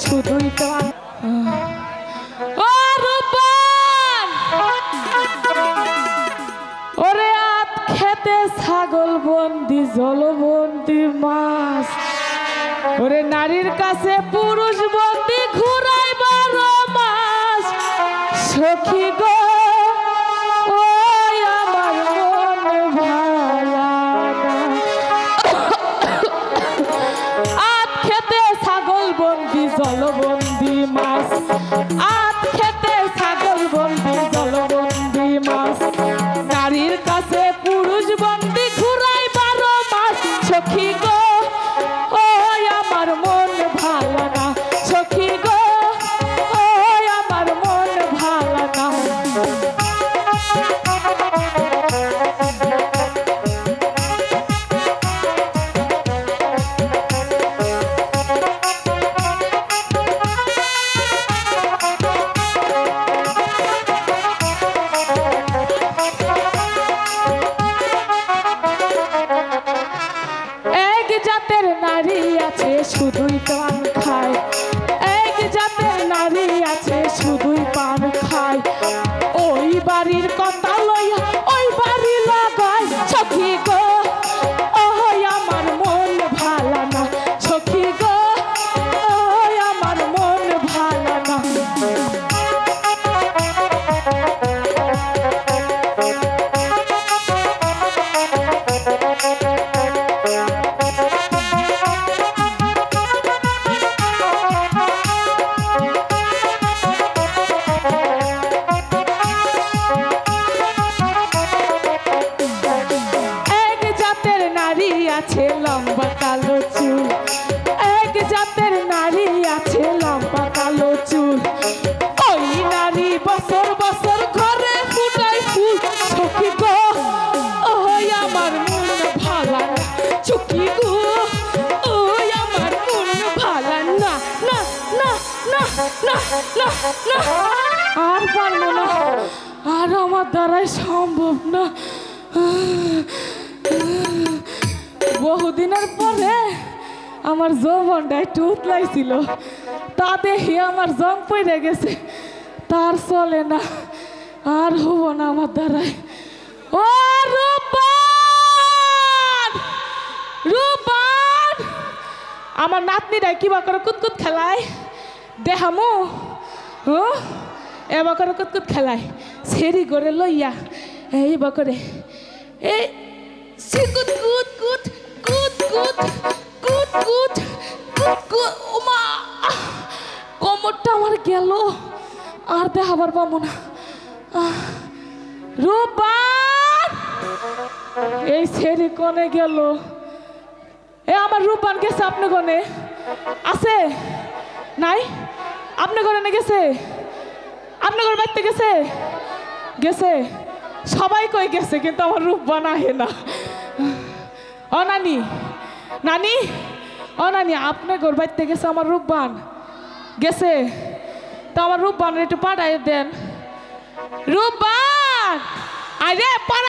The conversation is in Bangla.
শুধুই তো ওরে আত খেতে ছাগল বন্দি জলবন্দি মাছ ওরে নারীর কাছে পুরুষ বন্দি ঘুরাই 12 মাস সখী গো জলবন্দি মাছ আত খেতে ছাগল বন্দি জলবন্দি মাছ নারীর কাছে পুরুষ বন্দি ঘুরাই 12 মাস সখী গো ও আমার মন ভালো না সখী গো ও আমার মন ভালো না শুধুই পান খায় এক জাতের নারী আছে শুধুই পান খায় ওই বাড়ির কথা লইয়া ওই বাড়ি লাগায় সখী গো ওই আমার মন ভালো না সখী গো ওই আমার মন ভালো না আছে লম্বা কালো চুল এক জাতের নারী আছে লম্বা কালো চুল ওই নারী বছর বছর ঘরে ফুটায় ফুল সখী গো ওই আমার মন ভালো না সখী গো ওই আমার মন ভালো না না না না না না না আর পারবো না আর আমার দ্বারাই সম্ভব না বহুদিনের পরে আমার যৌবনটা একটু উতলাইছিল তা দেখি আমার জং পড়ে গেছে তার চলে না আর হব না আমার দ্বারাই ও রূপবান রূপবান আমার নাতনিটা কিবা করে কুতকুত খেলায় দেখামু এবার করে কুতকুত খেলায় সেরি করে লইয়া এইবার করে এই কুত কুত কুত কুত কুত কুত কুত কুত কুত ওমা কোমরটা আমার গেল আর দেখাবার পাবো না রূপবান এই ছেড়ে কোনে গেল এ আমার রূপবান গেছে আপনি কোনে আছে নাই আপনি কোনে গেছে আপনি কোনে বাড়িতে গেছে গেছে সবাই কই গেছে কিন্তু আমার রূপবান আহে না ও নানি নানি ও নানি আপনি ঘর বাড়িতে গেছে আমার রূপবান গেছে তো আমার রূপবান একটু পাঠাই দেন রূপবান আরে পাড়া